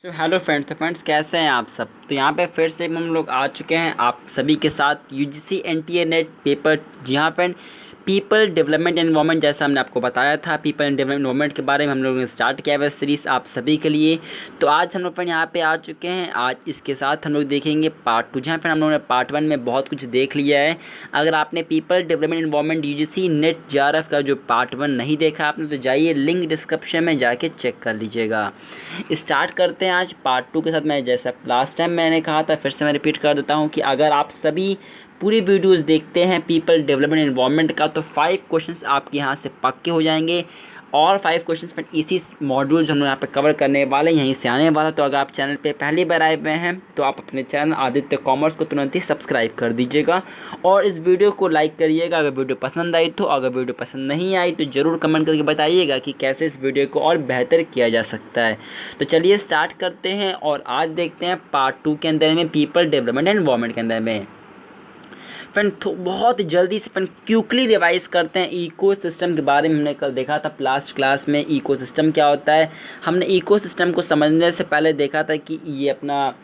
तो hello friends. कैसे हैं आप सब। तो यहाँ पे फिर से हम लोग आ चुके हैं आप सभी के साथ यूजीसी एनटीए नेट पेपर, जहाँ पर पीपल डेवलपमेंट एनवायरनमेंट, जैसा हमने आपको बताया था पीपल डेवलपमेंट एनवायरनमेंट के बारे में हम लोगों ने स्टार्ट किया है सीरीज़ आप सभी के लिए। तो आज हम लोग पर यहाँ पे आ चुके हैं। आज इसके साथ हम लोग देखेंगे पार्ट 2, जहाँ पर हम लोगों ने पार्ट 1 में बहुत कुछ देख लिया है। अगर आपने people development environment UGC net JRF का जो पार्ट 1 नहीं देखा आपने, तो जाइए लिंक डिस्क्रिप्शन में जाके चेक कर लीजिएगा। स्टार्ट करते हैं आज पार्ट 2 के साथ। मैं जैसा लास्ट टाइम मैंने कहा था, फिर से मैं रिपीट कर देता हूँ कि अगर आप सभी पूरी वीडियोस देखते हैं पीपल डेवलपमेंट एनवायरनमेंट का, तो 5 क्वेश्चंस आपके यहाँ से पक्के हो जाएंगे। और 5 क्वेश्चंस पर इसी मॉड्यूल जो हम यहाँ पे कवर करने वाले हैं, यहीं से आने वाला। तो अगर आप चैनल पे पहली बार आए हुए हैं तो आप अपने चैनल आदित्य कॉमर्स को तुरंत ही सब्सक्राइब कर दीजिएगा और इस वीडियो को लाइक करिएगा अगर वीडियो पसंद आई तो। अगर वीडियो पसंद नहीं आई तो ज़रूर कमेंट करके बताइएगा कि कैसे इस वीडियो को और बेहतर किया जा सकता है। तो चलिए स्टार्ट करते हैं और आज देखते हैं पार्ट 2 के अंदर में पीपल डेवलपमेंट एनवायरनमेंट के अंदर में। फ्रेंड बहुत जल्दी से क्विकली रिवाइज करते हैं इकोसिस्टम के बारे में। हमने कल देखा था लास्ट क्लास में इकोसिस्टम क्या होता है। हमने इकोसिस्टम को समझने से पहले देखा था कि ये अपना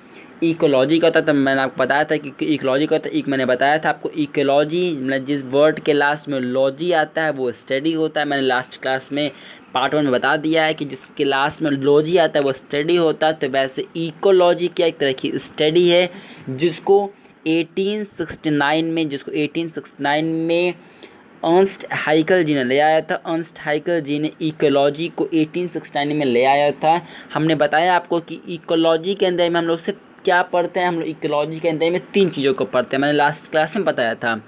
इकोलॉजी का होता है। तब मैंने आपको बताया था कि इकोलॉजी का होता है। मैंने बताया था आपको इकोलॉजी मतलब जिस वर्ड के लास्ट में लॉजी आता है वो स्टडी होता है। मैंने लास्ट क्लास में पार्ट 1 में बता दिया है कि जिसके लास्ट में लॉजी आता है वो स्टडी होता है। तो वैसे इकोलॉजी क्या एक तरह की स्टडी है जिसको 1869 में अर्नस्ट हाइकल जी ने ले आया था। अर्नस्ट हाइकल जी ने इकोलॉजी को 1869 में ले आया था। हमने बताया आपको कि इकोलॉजी के अंदर में हम लोग सिर्फ क्या पढ़ते हैं। हम लोग इकोलॉजी के अंदर में 3 चीज़ों को पढ़ते हैं। मैंने लास्ट क्लास में बताया था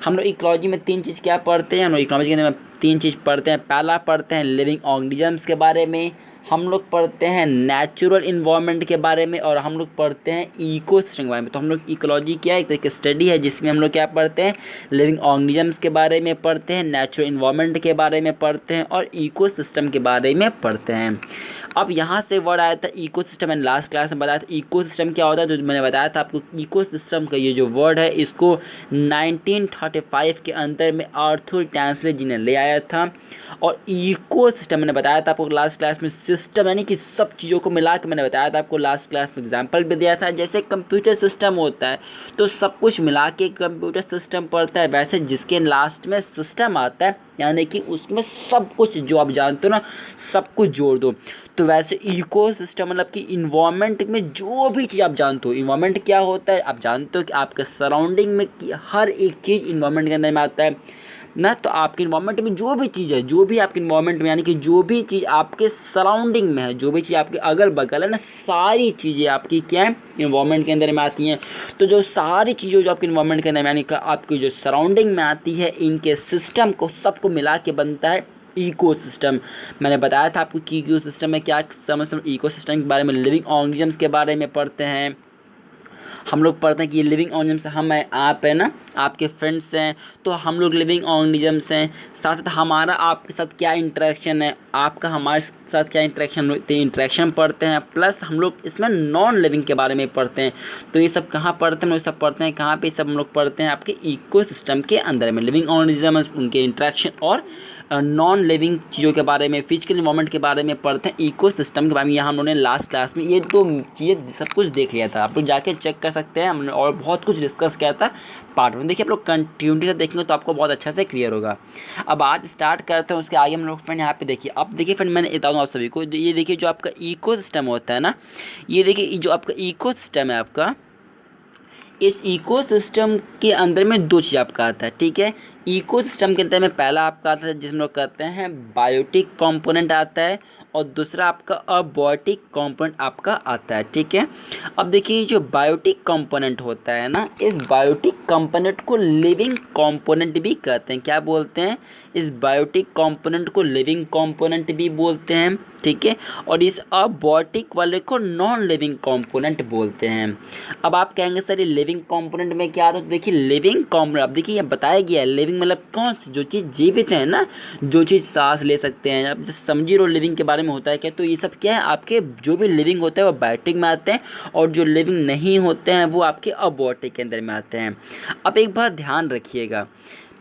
हम लोग इकोलॉजी में 3 चीज़ क्या पढ़ते हैं। हम लोग इकोलॉजी के अंदर में 3 चीज़ पढ़ते हैं। पहला पढ़ते हैं लिविंग ऑर्गेनिजम्स के बारे में, हम लोग पढ़ते हैं नेचुरल इन्वायरमेंट के बारे में, और हम लोग पढ़ते हैं इकोसिस्टम के बारे में। तो हम लोग इकोलॉजी क्या है, एक तरह की स्टडी है जिसमें हम लोग क्या पढ़ते हैं, लिविंग ऑर्गेनिजम्स के बारे में पढ़ते हैं, नेचुरल इन्वायरमेंट के बारे में पढ़ते हैं और इकोसिस्टम के बारे में पढ़ते हैं। अब यहाँ से वर्ड आया था इकोसिस्टम। मैंने लास्ट क्लास में बताया था इकोसिस्टम क्या होता है। तो मैंने बताया था आपको इकोसिस्टम का ये जो वर्ड है इसको 1935 के अंदर में आर्थर टैंसले जी ने ले आया था। और इकोसिस्टम मैंने बताया था आपको लास्ट क्लास में, सिस्टम यानी कि सब चीज़ों को मिला के मैंने बताया था आपको लास्ट क्लास में। एग्जाम्पल भी दिया था जैसे कंप्यूटर सिस्टम होता है तो सब कुछ मिला के कंप्यूटर सिस्टम पड़ता है। वैसे जिसके लास्ट में सिस्टम आता है यानी कि उसमें सब कुछ जो आप जानते हो ना सब कुछ जोड़ दो। तो वैसे इकोसिस्टम मतलब कि इन्वायरमेंट में जो भी चीज़ आप जानते हो, इन्वायरमेंट क्या होता है आप जानते हो कि आपके सराउंडिंग में हर एक चीज़ इन्वायरमेंट के अंदर में आता है ना। तो आपके इन्वायरमेंट में जो भी चीज़ है, जो भी आपके इन्वायरमेंट में यानी कि जो भी चीज़ आपके सराउंडिंग में है, जो भी चीज़ आपके अगल बगल है ना, सारी चीज़ें आपकी क्या है इन्वायरमेंट के अंदर में आती हैं। तो जो सारी चीज़ें जो आपके इन्वायरमेंट के अंदर में यानी कि आपकी जो सराउंडिंग में आती है, इनके सिस्टम को सबको मिला के बनता है इकोसिस्टम। मैंने बताया था आपको कि इकोसिस्टम में क्या समझते हैं। इकोसिस्टम के बारे में लिविंग ऑर्गेनिजम्स के बारे में पढ़ते हैं। हम लोग पढ़ते हैं कि ये लिविंग ऑर्गेनिजम्स हम है, आप है ना, आपके फ्रेंड्स हैं तो हम लोग लिविंग ऑर्गेनिजम्स हैं। साथ साथ हमारा आपके साथ क्या इंटरेक्शन है, आपका हमारे साथ क्या इंटरेक्शन, इंटरेक्शन पढ़ते हैं। प्लस हम लोग इसमें नॉन लिविंग के बारे में पढ़ते हैं। तो ये सब कहाँ पढ़ते हैं, हम लोग सब पढ़ते हैं कहाँ पे, सब हम लोग पढ़ते हैं आपके इकोसिस्टम के अंदर में। लिविंग ऑर्गेनिजम्स, उनके इंटरेक्शन और नॉन लिविंग चीज़ों के बारे में, फिजिकल इन्वायरमेंट के बारे में पढ़ते हैं। इकोसिस्टम के बारे में यहाँ हम लोगों ने लास्ट क्लास में ये 2 चीज़ें सब कुछ देख लिया था। आप लोग जाके चेक कर सकते हैं, हमने और बहुत कुछ डिस्कस किया था पार्ट 1। देखिए आप लोग कंटिन्यूटी से देखेंगे तो आपको बहुत अच्छा से क्लियर होगा। अब आज स्टार्ट करते हैं, उसके आगे हम लोग फ्रेंड यहाँ पे देखिए। अब देखिए फ्रेंड मैंने बताऊँगा आप सभी को, ये देखिए जो आपका इकोसिस्टम होता है ना, ये देखिए जो आपका इकोसिस्टम है आपका, इस इकोसिस्टम के अंदर में 2 चीज़ आपका आता है। ठीक है, इकोसिस्टम के अंदर में पहला आपका आता है जिसमें लोग कहते हैं बायोटिक कंपोनेंट आता है और दूसरा आपका अबायोटिक कंपोनेंट आपका आता है। ठीक है, अब देखिए जो बायोटिक कंपोनेंट होता है ना, इस बायोटिक कंपोनेंट को लिविंग कंपोनेंट भी कहते हैं। क्या बोलते हैं, इस बायोटिक कंपोनेंट को लिविंग कंपोनेंट भी बोलते हैं। ठीक है, और इस अबायोटिक वाले को नॉन लिविंग कंपोनेंट बोलते हैं। अब आप कहेंगे सर ये लिविंग कंपोनेंट में क्या आता है। तो देखिए लिविंग कंपोनेंट, अब देखिए ये बताया गया है लिविंग मतलब कौन सी, जो चीज़ जीवित है ना, जो चीज़ सांस ले सकते हैं। अब समझिए रो लिविंग के बारे में होता है क्या, तो ये सब क्या है आपके जो भी लिविंग होते हैं वो बायोटिक में आते हैं और जो लिविंग नहीं होते हैं वो आपके अबायोटिक के अंदर में आते हैं। अब एक बार ध्यान रखिएगा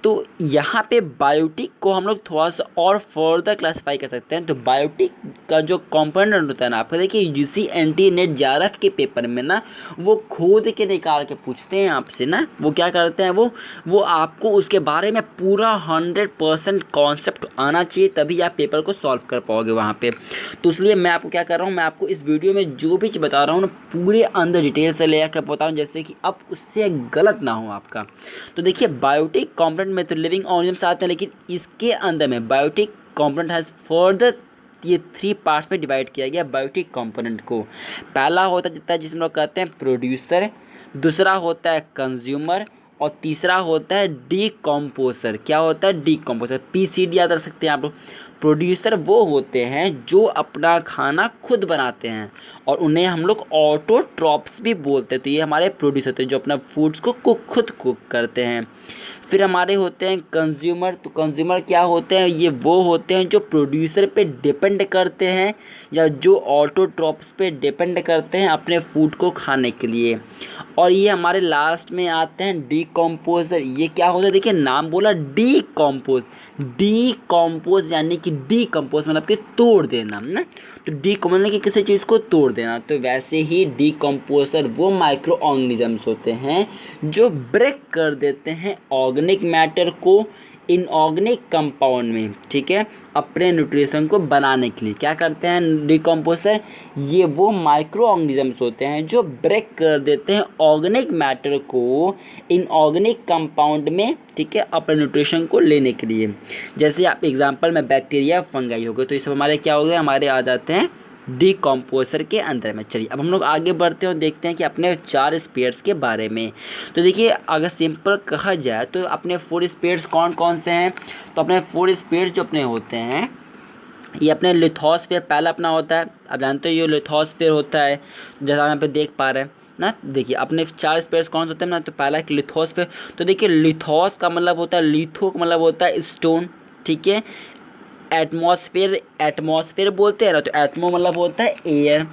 तो यहाँ पे बायोटिक को हम लोग थोड़ा सा और फर्दर क्लासीफाई कर सकते हैं। तो बायोटिक का जो कंपोनेंट होता है ना, आपका देखिए यूजीसी एनटी नेट जेआरएफ के पेपर में ना वो खोद के निकाल के पूछते हैं आपसे ना, वो क्या करते हैं, वो आपको उसके बारे में पूरा 100% कॉन्सेप्ट आना चाहिए, तभी आप पेपर को सॉल्व कर पाओगे वहाँ पे। तो इसलिए मैं आपको क्या कर रहा हूँ, मैं आपको इस वीडियो में जो भी चीज़ बता रहा हूँ ना पूरे अंदर डिटेल से ले आकर बता रहा हूँ, जैसे कि अब उससे गलत ना हो आपका। तो देखिए बायोटिक कंपोनेंट में तो लिविंग ऑर्गेनिजम्स आते हैं, लेकिन इसके अंदर में बायोटिक कंपोनेंट हैज़ फर्दर ये 3 पार्ट्स में डिवाइड किया गया बायोटिक कंपोनेंट को। पहला होता है जिसमें लोग कहते हैं प्रोड्यूसर, दूसरा होता है कंज्यूमर, और तीसरा होता है डीकम्पोजर। क्या होता है डीकम्पोजर, पीसीडी याद रख सकते हैं आप लोग। प्रोड्यूसर वो होते हैं जो अपना खाना खुद बनाते हैं, और उन्हें हम लोग ऑटोट्रॉप्स भी बोलते हैं। तो ये हमारे प्रोड्यूसर होते हैं जो अपना फूड्स को खुद कुक करते हैं। फिर हमारे होते हैं कंज्यूमर। तो कंज्यूमर क्या होते हैं, ये वो होते हैं जो प्रोड्यूसर पे डिपेंड करते हैं या जो ऑटोट्रॉप्स पे डिपेंड करते हैं अपने फूड को खाने के लिए। और ये हमारे लास्ट में आते हैं डीकम्पोजर। ये क्या होता है, देखिए नाम बोला डीकम्पोज, डीकम्पोज यानी कि डीकम्पोज मतलब कि तोड़ देना ना, तो डीकम्पोज यानी कि किसी चीज़ को तोड़ देना। तो वैसे ही डीकम्पोजर वो माइक्रो ऑर्गेनिजम्स होते हैं जो ब्रेक कर देते हैं ऑर्गेनिक मैटर को इनऑर्गेनिक कंपाउंड में, ठीक है, अपने न्यूट्रिशन को बनाने के लिए। क्या करते हैं डीकम्पोजर, ये वो माइक्रो ऑर्गेनिजम्स होते हैं जो ब्रेक कर देते हैं ऑर्गेनिक मैटर को इनऑर्गेनिक कंपाउंड में, ठीक है, अपने न्यूट्रिशन को लेने के लिए। जैसे आप एग्जांपल में बैक्टीरिया फंगाई हो गए, तो ये सब हमारे क्या हो गए, हमारे आ जाते हैं डीकम्पोजर के अंदर में। चलिए अब हम लोग आगे बढ़ते हैं और देखते हैं कि अपने 4 स्पेयर्स के बारे में। तो देखिए अगर सिंपल कहा जाए तो अपने 4 स्पेयर्स कौन कौन से हैं, तो अपने 4 स्पेयर्स जो अपने होते हैं, ये अपने लिथोस्फीयर पहला अपना होता है। अब जानते हो ये लिथोस्फीयर होता है, जैसा हम यहाँ पे देख पा रहे हैं ना। देखिए अपने 4 स्पेयर्स कौन से होते हैं ना, तो पहला एक लिथोस्फीयर। तो देखिए लिथोस का मतलब होता है, लिथो का मतलब होता है स्टोन, ठीक है। एटमॉस्फेयर, एटमॉस्फेयर बोलते हैं ना, तो एटमो मतलब होता है एयर।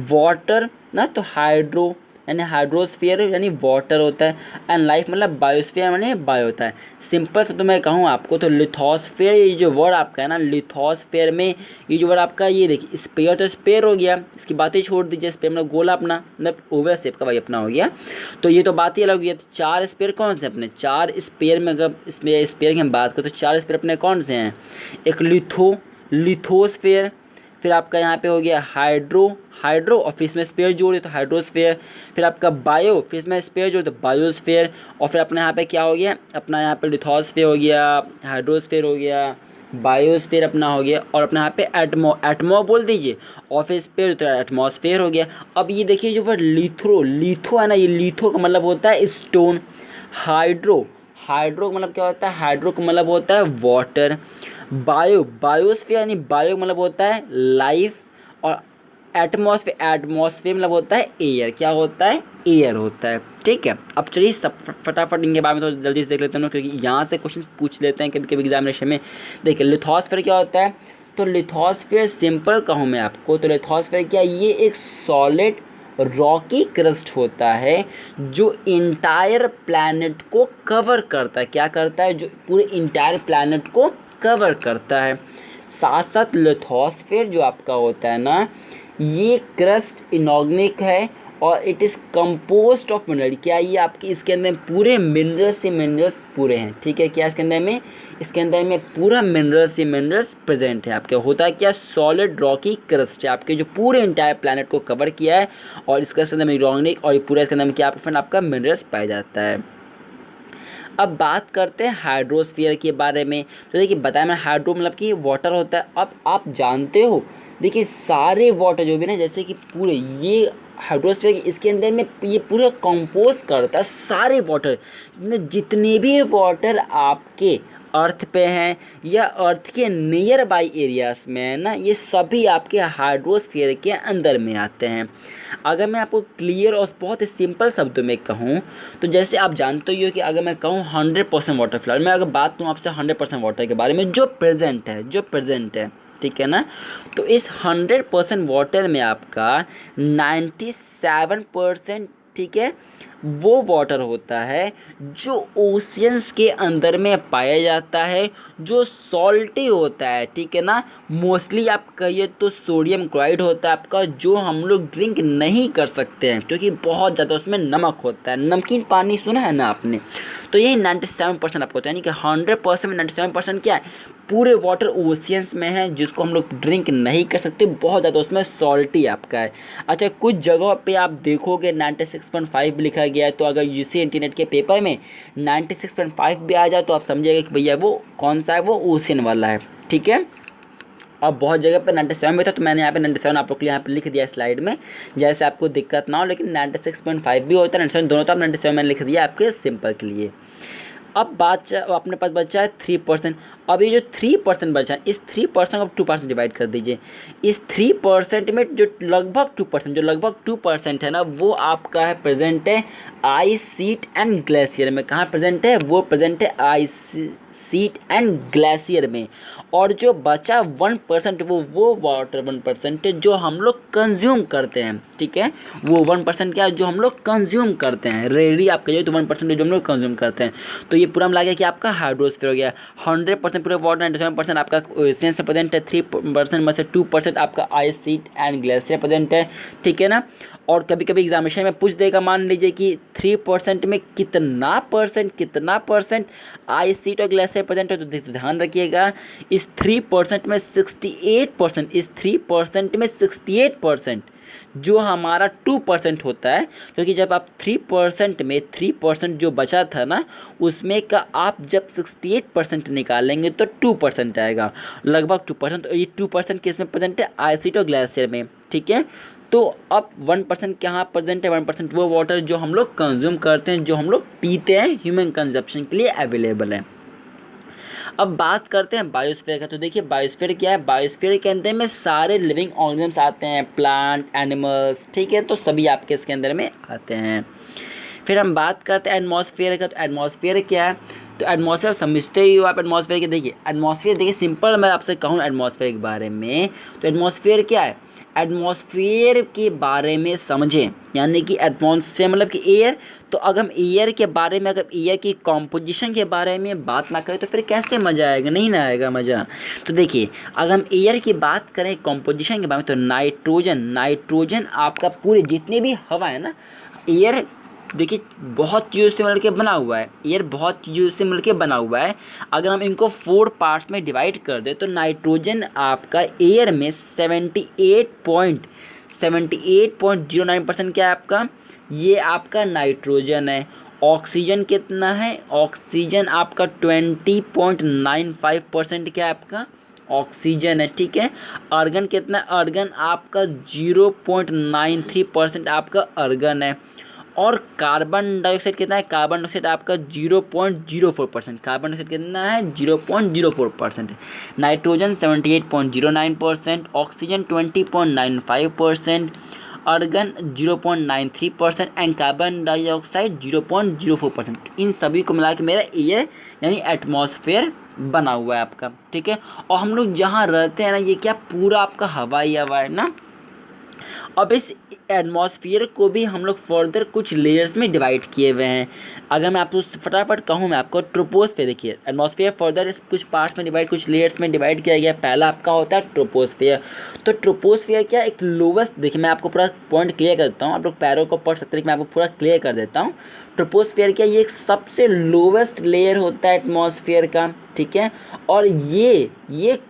वाटर ना, तो हाइड्रो यानी हाइड्रोस्फीयर यानी वाटर होता है। एंड लाइफ मतलब बायोस्फीयर यानी बायो होता है। सिंपल से तो मैं कहूँ आपको तो लिथोस्फीयर, ये जो वर्ड आपका है ना लिथोस्फीयर में, ये जो वर्ड आपका ये देखिए स्पेयर, तो स्पेयर हो गया, इसकी बातें छोड़ दीजिए। स्पेयर मतलब गोला अपना, मतलब ओवल शेप का भाई अपना हो गया, तो ये तो बात ही अलग हुई है। तो 4 स्पेयर कौन से अपने, 4 स्पेयर में अगर इसमें स्पेयर की हम बात करें तो 4 स्पेयर अपने कौन से हैं, एक लिथोस्फेयर, फिर आपका यहाँ पे हो गया हाइड्रो और फिर इसमें स्पेयर जोड़े तो हाइड्रोस्फेयर, फिर आपका बायो, फिर इसमें स्पेयर जोड़े तो बायोस्फेयर, और फिर अपने यहाँ पे क्या हो गया, अपना यहाँ पे लिथोस्फेयर हो गया, हाइड्रोस्फेयर हो गया, बायोस्फेयर अपना हो गया, और अपने यहाँ पे एटमो बोल दीजिए, और फिर स्पेयर तो एटमॉस्फेयर हो गया। अब ये देखिए जो वर्ड लिथो है ना, ये लिथो का मतलब होता है स्टोन। हाइड्रो का मतलब क्या होता है, हाइड्रो का मतलब होता है वाटर। बायोस्फीयर यानी बायो मतलब होता है लाइफ, और एटमॉस्फेयर मतलब होता है एयर। क्या होता है, एयर होता है, ठीक है। अब चलिए सब फटाफट इनके बारे में तो जल्दी से देख लेते हैं क्योंकि यहाँ से क्वेश्चन पूछ लेते हैं कभी कभी एग्जामिनेशन में। देखिए लिथोस्फीयर क्या होता है, तो लिथोस्फीयर सिंपल कहूँ मैं आपको तो लिथोस्फीयर क्या, ये एक सॉलिड रॉकी क्रस्ट होता है जो इंटायर प्लैनेट को कवर करता है। क्या करता है, जो पूरे इंटायर प्लैनेट को कवर करता है। साथ साथ लिथोस्फीयर जो आपका होता है ना, ये क्रस्ट इनऑर्गेनिक है और it is composed of mineral. क्या ये आपके इसके अंदर पूरे मिनरल्स से मिनरल्स पूरे हैं, ठीक है। क्या इसके अंदर में पूरा मिनरल्स से मिनरल्स प्रेजेंट है। आपके होता है क्या, सॉलिड रॉकी क्रस्ट है आपके जो पूरे इंटायर प्लैनेट को कवर किया है, और इसके अंदर में इनऑर्गेनिक और पूरा इसके अंदर में क्या फ्रेंड आपका मिनरल्स पाया जाता है। अब बात करते हैं हाइड्रोस्फीयर के बारे में। तो देखिए बताया मैं, हाइड्रो मतलब कि वाटर होता है। अब आप जानते हो देखिए सारे वाटर जो भी ना, जैसे कि पूरे ये हाइड्रोस्फीयर इसके अंदर में ये पूरा कंपोज करता है सारे वाटर, जितने भी वाटर आपके अर्थ पे हैं या अर्थ के नियर बाई एरियाज में है ना, ये सभी आपके हाइड्रोस्फीयर के अंदर में आते हैं। अगर मैं आपको क्लियर और बहुत ही सिंपल शब्दों में कहूँ तो जैसे आप जानते ही हो कि अगर मैं कहूँ 100% वाटर फिलहाल मैं अगर बात करूँ आपसे 100% वाटर के बारे में जो प्रेजेंट है, ठीक है ना, तो इस 100% वाटर में आपका 97%, ठीक है, वो वाटर होता है जो ओशियंस के अंदर में पाया जाता है, जो सॉल्टी होता है, ठीक है ना। मोस्टली आप कहिए तो सोडियम क्लोराइड होता है आपका, जो हम लोग ड्रिंक नहीं कर सकते हैं क्योंकि बहुत ज़्यादा उसमें नमक होता है। नमकीन पानी सुना है ना आपने, तो यही 97% आपको होता है, यानी कि 100% में 97% क्या है, पूरे वाटर ओशियंस में है, जिसको हम लोग ड्रिंक नहीं कर सकते, बहुत ज़्यादा उसमें सॉल्टी आपका है। अच्छा, कुछ जगहों पे आप देखोगे 96.5 लिखा गया है, तो अगर यूसी इंटरनेट के पेपर में 96.5 भी आ जाए तो आप समझिएगा कि भैया वो कौन सा है, वो ओशियन वाला है, ठीक है। अब बहुत जगह पे 97 में था, तो मैंने यहाँ पे 97 आप लोग के लिए यहाँ पे लिख दिया स्लाइड में, जैसे आपको दिक्कत ना हो। लेकिन 96.5 भी होता है, 97 दोनों, तो आप 97 मैंने लिख दिया आपके सिंपल के लिए। अब बात अपने पास बचा है 3%। अब ये जो 3% बचा है, इस 3% को 2% डिवाइड कर दीजिए। इस 3% में जो लगभग 2% है ना, वो आपका है प्रेजेंट है आइस शीट एंड ग्लेशियर में। कहाँ प्रेजेंट है, वो प्रेजेंट है आइस शीट एंड ग्लेशियर में। और जो बचा 1% वो वाटर 1% है जो हम लोग कंज्यूम करते हैं, ठीक है। वो 1% क्या है, जो हम लोग कंज्यूम करते हैं, रेडी आप कहिए तो 1% जो हम लोग कंज्यूम करते हैं। तो ये पूरा मिला गया कि आपका हाइड्रोस्फीयर हो गया। 100% पूरे वाटर, 97% आपका ओशियन से प्रेजेंट है, 3% में से 2% आपका ice sheet and glacier present है, ठीक है ना। और कभी कभी एग्जामिनेशन में पूछ देगा, मान लीजिए कि 3% में कितना परसेंट आइस शीट और ग्लेशियर प्रेजेंट है, तो ध्यान रखिएगा इस 3% में 68%, इस 3% में 68% जो हमारा 2% होता है, क्योंकि जब आप 3% में 3% जो बचा था ना, उसमें का आप जब 68% निकालेंगे तो 2% आएगा, लगभग 2%। तो ये 2% किस में प्रेजेंट है, आइस शीट और ग्लेशियर में, ठीक है। तो अब 1% कहाँ प्रेजेंट है, 1% वो वाटर जो हम लोग कंज्यूम करते हैं, जो हम लोग पीते हैं, ह्यूमन कंजप्शन के लिए अवेलेबल है। अब बात करते हैं बायोस्फीयर का। तो देखिए बायोस्फीयर क्या है, बायोस्फीयर के अंदर में सारे लिविंग ऑर्गेनिजम्स आते हैं, प्लांट, एनिमल्स, ठीक है, तो सभी आपके इसके अंदर में आते हैं। फिर हम बात करते हैं एटमॉस्फेयर का। तो एटमॉस्फेयर क्या है, तो एटमॉस्फेयर समझते ही हो आप एटमॉस्फेयर के। देखिए एटमॉस्फेयर, देखिए सिंपल मैं आपसे कहूँ एटमॉस्फेयर के बारे में, तो एटमॉस्फेयर क्या है, एटमॉस्फेयर के बारे में समझें, यानी कि एटमॉस्फेयर मतलब कि एयर। तो अगर हम एयर के बारे में, अगर एयर की कॉम्पोजिशन के बारे में बात ना करें तो फिर कैसे मज़ा आएगा, नहीं ना आएगा मज़ा। तो देखिए अगर हम एयर की बात करें कॉम्पोजिशन के बारे में, तो नाइट्रोजन आपका पूरे जितने भी हवा है ना, एयर देखिए बहुत चीज़ों से मिलकर बना हुआ है, एयर बहुत चीज़ों से मिलकर बना हुआ है। अगर हम इनको 4 पार्ट्स में डिवाइड कर दें तो नाइट्रोजन आपका एयर में 78.09% क्या है आपका, ये आपका नाइट्रोजन है। ऑक्सीजन कितना है, ऑक्सीजन आपका 20.95% क्या है आपका ऑक्सीजन है, ठीक है। आर्गन कितना है, आर्गन आपका 0.93% आपका आर्गन है। और कार्बन डाइऑक्साइड कितना है, कार्बन डाइऑक्साइड आपका 0.04%, कार्बन डाइऑक्साइड कितना है 0.04% है। Nitrogen 78.09%, oxygen 20.95%, argon 0.93% and carbon dioxide 0.04%। इन सभी को मिला के मेरा एयर यानी एटमॉस्फेयर बना हुआ है आपका, ठीक है। और हम लोग जहाँ रहते हैं ना, ये क्या पूरा आपका हवा ही हवा है ना। अब इस एटमॉस्फेयर को भी हम लोग फर्दर कुछ लेयर्स में डिवाइड किए हुए हैं। अगर मैं आपको फटाफट कहूँ, मैं आपको ट्रोपोस्फेयर, देखिए एटमॉस्फेयर फर्दर इस कुछ पार्ट्स में डिवाइड, कुछ लेयर्स में डिवाइड किया गया। पहला आपका होता है ट्रोपोस्फेयर। तो ट्रोपोस्फेयर क्या, एक लोवेस्ट, देखिए मैं आपको पूरा पॉइंट क्लियर कर देता हूँ, आप लोग पैरों को पढ़ सकते हैं, मैं आपको पूरा क्लियर कर देता हूँ। ट्रोपोस्फेयर क्या, ये एक सबसे लोवेस्ट लेयर होता है एटमॉस्फेयर का, ठीक है। और ये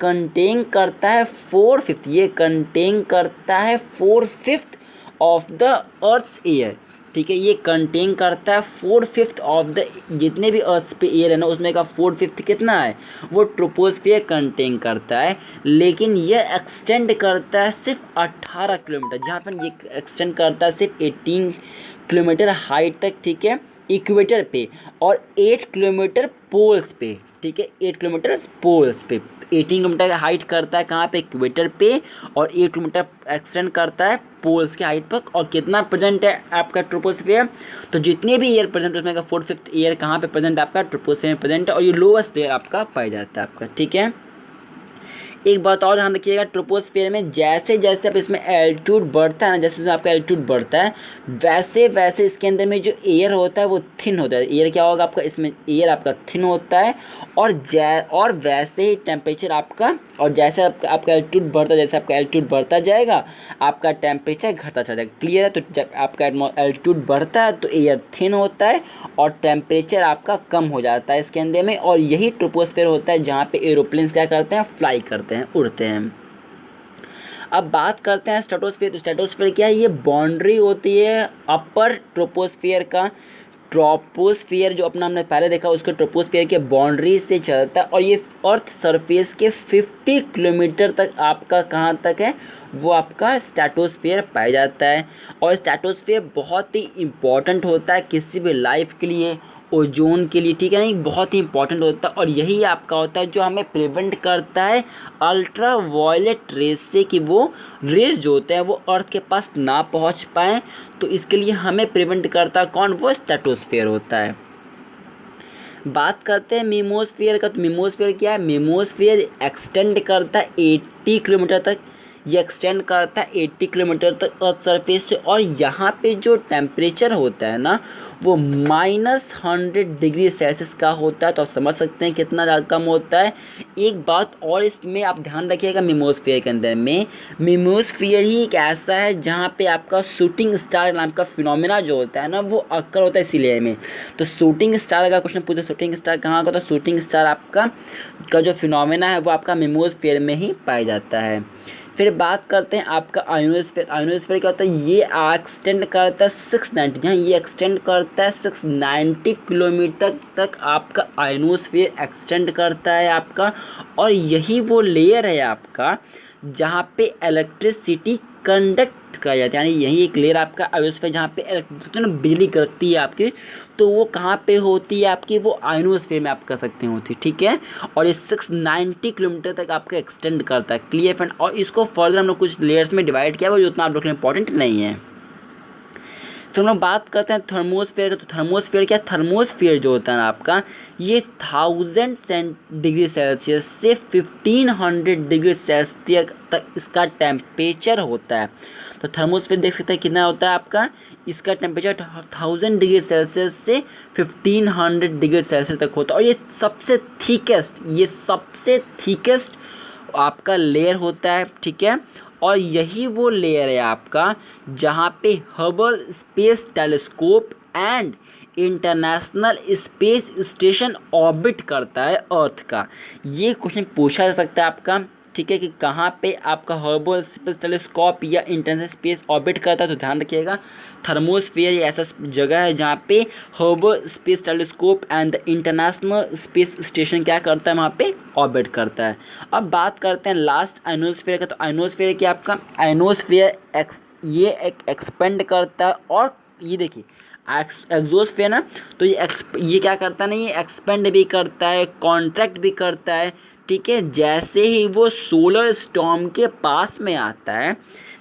कंटेन करता है 4/5, ये कंटेन करता है 4/5 ऑफ द अर्थ्स एयर, ठीक है। ये कंटेन करता है 4/5 ऑफ द, जितने भी अर्थ पे एयर है ना, उसमें का 4/5 कितना है, वो ट्रोपोस्फेयर कंटेन करता है। लेकिन ये एक्सटेंड करता है सिर्फ 18 किलोमीटर, जहाँ पर ये एक्सटेंड करता है सिर्फ 18 किलोमीटर हाइट तक, ठीक है, इक्वेटर पे, और 8 किलोमीटर पोल्स पे, ठीक है, 8 किलोमीटर पोल्स पे। 18 किलोमीटर का हाइट करता है कहाँ पे, इक्वेटर पे, और 8 किलोमीटर एक्सटेंड करता है पोल्स के हाइट पर। और कितना प्रेजेंट है आपका ट्रोपोस्फेयर, तो जितने भी एयर प्रेजेंट है उसमें का 4/5 एयर कहाँ पे प्रेजेंट है आपका ट्रोपोस्फेयर में प्रेजेंट है, और ये लोवेस्ट एयर आपका पाया जाता है आपका, ठीक है। एक बात और ध्यान रखिएगा, ट्रोपोस्फियर में जैसे जैसे अब इसमें एल्टीट्यूड बढ़ता है ना, जैसे जैसे आपका एल्टीट्यूड बढ़ता है वैसे वैसे इसके अंदर में जो एयर होता है वो थिन होता है। एयर क्या होगा आपका, इसमें एयर आपका थिन होता है और वैसे ही टेम्परेचर आपका, और जैसे आपका एल्टीट्यूड बढ़ता, जैसे आपका एल्टीट्यूड बढ़ता जाएगा आपका टेम्परेचर घटता चला जाएगा। क्लियर है? तो जब आपका एल्टीट्यूड बढ़ता है तो एयर थिन होता है और टेम्परेचर आपका कम हो जाता है इसके अंदर में, और यही ट्रोपोस्फियर होता है जहाँ पे एरोप्लेन्स क्या करते हैं, फ्लाई करते हैं, उड़ते हैं। अब बात करते हैं स्ट्रेटोस्फीयर। तो स्ट्रेटोस्फीयर क्या है, ये बाउंड्री होती है अपर ट्रोपोस्फियर का। ट्रोपोस्फियर जो अपना हमने पहले देखा उसके ट्रोपोस्फियर के बाउंड्री से चलता है, और ये अर्थ सरफेस के 50 किलोमीटर तक आपका कहाँ तक है, वो आपका स्ट्रेटोस्फियर पाया जाता है। और स्ट्रेटोस्फियर बहुत ही इम्पॉर्टेंट होता है किसी भी लाइफ के लिए, ओजोन के लिए, ठीक है नहीं, बहुत ही इंपॉर्टेंट होता है। और यही आपका होता है जो हमें प्रिवेंट करता है अल्ट्रा वायलेट रेज से, कि वो रेज जो होते हैं वो अर्थ के पास ना पहुंच पाएँ। तो इसके लिए हमें प्रिवेंट करता है कौन, वो स्ट्रेटोस्फियर होता है। बात करते हैं मेमोस्फियर का। तो मेमोस्फियर क्या है, मेमोस्फियर एक्सटेंड करता है 80 किलोमीटर तक, ये एक्सटेंड करता है 80 किलोमीटर तक अर्थ सरफेस से। और यहाँ पे जो टेम्परेचर होता है ना वो -100 डिग्री सेल्सियस का होता है। तो आप समझ सकते हैं कितना ज़्यादा कम होता है। एक बात और इसमें आप ध्यान रखिएगा, मेमोस्फियर के अंदर में मेमोस्फियर ही एक ऐसा है जहाँ पे आपका शूटिंग स्टार नाम का फिनोमेना जो होता है ना वो अक्कर होता है इसी लेयर में। तो शूटिंग स्टार का क्वेश्चन पूछे, शूटिंग स्टार कहाँ का, तो शूटिंग स्टार आपका का जो फिनोमेना है वो आपका मेमोस्फियर में ही पाया जाता है। फिर बात करते हैं आपका आयोनोस्फीयर। आयोनोस्फीयर क्या होता है, ये एक्सटेंड करता है 690, जहाँ ये एक्सटेंड करता है 690 किलोमीटर तक आपका आयोनोस्फीयर एक्सटेंड करता है आपका। और यही वो लेयर है आपका जहाँ पे इलेक्ट्रिसिटी कंडक्ट कराई जाती है, यानी यही एक लेयर आपका आयोनोस्फीयर जहाँ पे बिजली करती है आपकी, तो वो कहाँ पे होती है आपकी, वो आयोनोस्फीयर में आप कर सकते हैं होती, ठीक है। और ये 690 किलोमीटर तक आपका एक्सटेंड करता है। Clear friend? और इसको फर्दर हम लोग कुछ लेयर्स में डिवाइड किया हुआ जो उतना आप लोग के लिए इंपॉर्टेंट नहीं है। फिर हम लोग बात करते हैं थर्मोस्फीयर का। तो थर्मोस्फीयर क्या, थर्मोस्फीयर जो होता है ना आपका ये 1000 डिग्री सेल्सियस से 1500 डिग्री सेल्सियस तक इसका टेम्परेचर होता है। तो थर्मोस्फीयर देख सकते हैं कितना होता है आपका, इसका टेम्परेचर 1000 डिग्री सेल्सियस से 1500 डिग्री सेल्सियस तक होता है। और ये सबसे थिकेस्ट आपका लेयर होता है, ठीक है। और यही वो लेयर है आपका जहाँ पे Hubble space telescope and international space station orbit करता है अर्थ का। ये क्वेश्चन पूछा जा सकता है आपका, ठीक है, कि कहाँ पे आपका हबल स्पेस टेलीस्कोप या इंटरनेशनल स्पेस ऑर्बिट करता है। तो ध्यान रखिएगा थर्मोस्फीयर ऐसा जगह है जहाँ पे Hubble space telescope and the international space station क्या करता है, वहाँ पे ऑर्बिट करता है। अब बात करते हैं लास्ट आयोनोस्फीयर का। तो आयोनोस्फीयर क्या आपका, आयोनोस्फीयर ये एक एक्सपेंड करता है, और ये देखिए एक्सोस्फीयर ना, तो ये क्या करता है ना, ये एक्सपेंड भी करता है, कॉन्ट्रैक्ट भी करता है, ठीक है। जैसे ही वो सोलर स्टॉर्म के पास में आता है,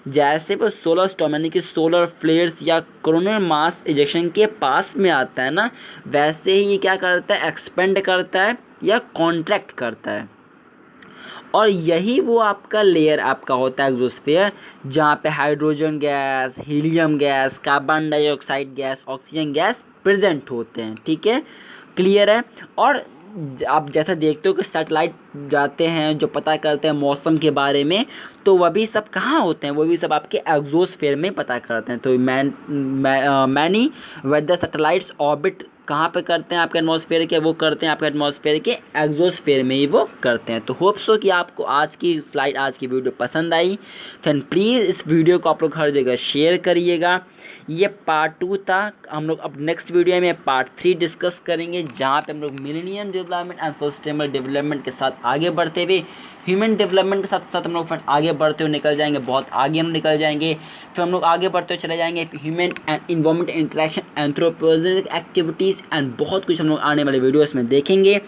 जैसे वो सोलर स्टॉर्म यानी कि सोलर फ्लेयर्स या कोरोनल मास इजेक्शन के पास में आता है ना, वैसे ही ये क्या करता है, एक्सपेंड करता है या कॉन्ट्रैक्ट करता है। और यही वो आपका लेयर आपका होता है एक्सोस्फीयर, जहाँ पे hydrogen gas, helium gas, carbon dioxide gas, oxygen gas present होते हैं, ठीक है। क्लियर है? और आप जैसा देखते हो कि सैटेलाइट जाते हैं जो पता करते हैं मौसम के बारे में, तो वह भी सब कहाँ होते हैं, वो भी सब आपके एक्सोस्फीयर में पता करते हैं। तो मैनी वेदर सैटेलाइट्स ऑर्बिट कहाँ पे करते हैं, आपके एटमॉस्फेयर के, वो करते हैं आपके एटमॉस्फेयर के एक्सोस्फीयर में ही वो करते हैं। तो होप सो कि आपको आज की स्लाइड, आज की वीडियो पसंद आई। फ्रेंड प्लीज़ इस वीडियो को आप लोग हर जगह शेयर करिएगा। ये पार्ट 2 था, हम लोग अब नेक्स्ट वीडियो में पार्ट 3 डिस्कस करेंगे, जहाँ पे हम लोग millennium development and sustainable development के साथ आगे बढ़ते हुए ह्यूमन डेवलपमेंट के साथ साथ हम लोग फ्रेंड आगे बढ़ते हुए निकल जाएंगे, बहुत आगे हम निकल जाएंगे। फिर हम लोग आगे बढ़ते हुए चले जाएंगे human and environment interaction, anthropogenic activities and बहुत कुछ हम लोग आने वाले वीडियोस में देखेंगे।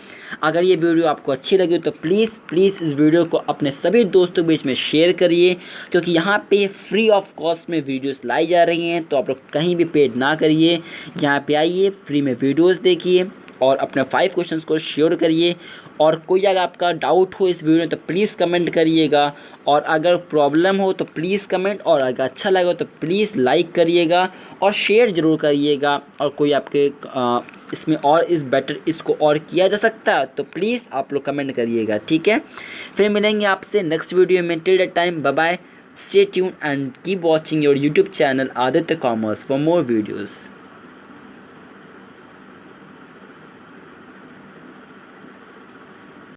अगर ये वीडियो आपको अच्छी लगी तो प्लीज़ इस वीडियो को अपने सभी दोस्तों के बीच में शेयर करिए, क्योंकि यहाँ पे फ्री ऑफ कॉस्ट में वीडियोस लाई जा रही हैं। तो आप लोग कहीं भी पेड ना करिए, यहाँ पे आइए, फ्री में वीडियोस देखिए, और अपने 5 क्वेश्चंस को शेयर करिए। और कोई अगर आपका डाउट हो इस वीडियो में तो प्लीज़ कमेंट करिएगा, और अगर प्रॉब्लम हो तो प्लीज़ कमेंट, और अगर अच्छा लगा तो प्लीज़ लाइक करिएगा और शेयर ज़रूर करिएगा। और कोई आपके इसमें और इस बेटर इसको और किया जा सकता है तो प्लीज़ आप लोग कमेंट करिएगा, ठीक है। फिर मिलेंगे आपसे नेक्स्ट वीडियो में। Till that time bye bye, stay tuned and keep watching your YouTube channel Aditya commerce for more videos.